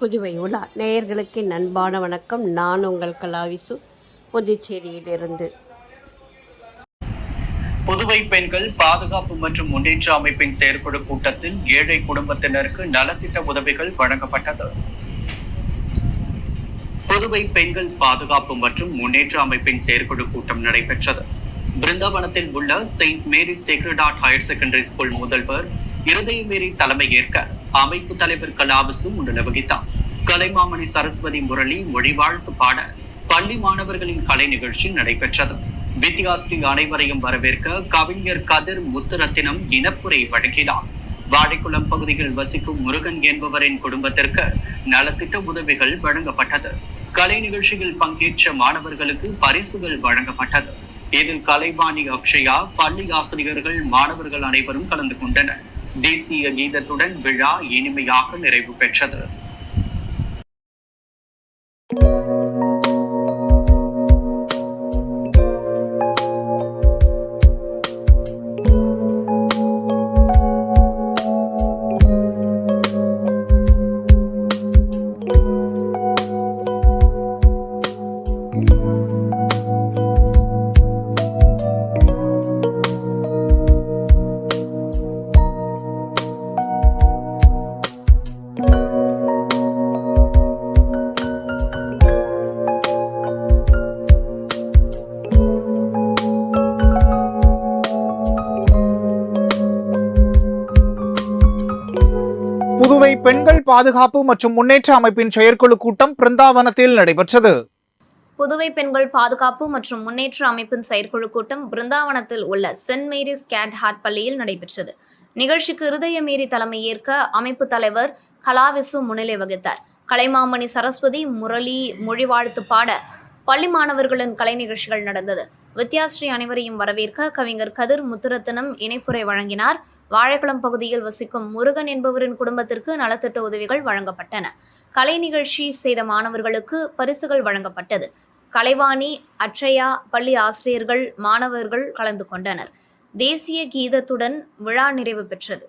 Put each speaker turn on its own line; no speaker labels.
புதுவை உலா நேயர்களுக்கு என் அன்பான வணக்கம். நான் உங்கள் கலாவிசு, புதுச்சேரியிலிருந்து.
புதுவை பெண்கள் பாதுகாப்பு மற்றும் முன்னேற்ற அமைப்பின் செயற்குழு கூட்டத்தில் ஏழை குடும்பத்தினருக்கு நலத்திட்ட உதவிகள் வழங்கப்பட்டது. புதுவை பெண்கள் பாதுகாப்பு மற்றும் முன்னேற்ற அமைப்பின் செயற்குழு கூட்டம் நடைபெற்றது. பிருந்தாவனத்தில் உள்ள Saint Mary Sacred Heart Higher Secondary School முதல்வர் இருதயமேரி தலைமை ஏற்க அமைப்பு தலைவர் கலாவிசு முன்னிலை வகித்தார். கலைமாமணி சரஸ்வதி முரளி மொழிவாழ்த்து பாட பள்ளி மாணவர்களின் கலை நிகழ்ச்சி நடைபெற்றது. வித்யாஸ்ரீ அனைவரையும் வரவேற்க கவிஞர் கதிர் முத்துரத்தினம் இனப்புரை வழங்கினார். வாழைக்குளம் பகுதியில் வசிக்கும் முருகன் என்பவரின் குடும்பத்திற்கு நலத்திட்ட உதவிகள் வழங்கப்பட்டது. கலை நிகழ்ச்சியில் பங்கேற்ற மாணவர்களுக்கு பரிசுகள் வழங்கப்பட்டது. இதில் கலைவாணி அக்ஷயா, பள்ளி ஆசிரியர்கள், மாணவர்கள் அனைவரும் கலந்து கொண்டனர். தேசிய கீதத்துடன் விழா இனிமையாக நிறைவு பெற்றது.
புதுவை பெண்கள் பாதுகாப்பு மற்றும் முன்னேற்ற அமைப்பின் செயற்குழு கூட்டம் பிருந்தாவனத்தில் நடைபெற்றது.
புதுவை பெண்கள் பாதுகாப்பு மற்றும் முன்னேற்ற அமைப்பின் செயற்குழு கூட்டம் பிருந்தாவனத்தில் உள்ள சென்ட் மேரிஸ் கேட் ஹார்ட் பள்ளியில் நடைபெற்றது. நிகழ்ச்சிக்கு இருதயமேரி தலைமை ஏற்க அமைப்பு தலைவர் கலாவிசு முன்னிலை வகித்தார். கலைமாமணி சரஸ்வதி முரளி மொழிவாழ்த்து பாட பள்ளி மாணவர்களின் கலை நிகழ்ச்சிகள் நடந்தது. வித்யாஸ்ரீ அனைவரையும் வரவேற்க கவிஞர் கதிர் முத்துரத்தினம் இணைப்புரை வழங்கினார். வாழைக்குளம் பகுதியில் வசிக்கும் முருகன் என்பவரின் குடும்பத்திற்கு நலத்திட்ட உதவிகள் வழங்கப்பட்டன. கலை நிகழ்ச்சி செய்த மாணவர்களுக்கு பரிசுகள் வழங்கப்பட்டது. கலைவாணி அக்ஷயா, பள்ளி ஆசிரியர்கள், மாணவர்கள் கலந்து கொண்டனர். தேசிய கீதத்துடன் விழா நிறைவு பெற்றது.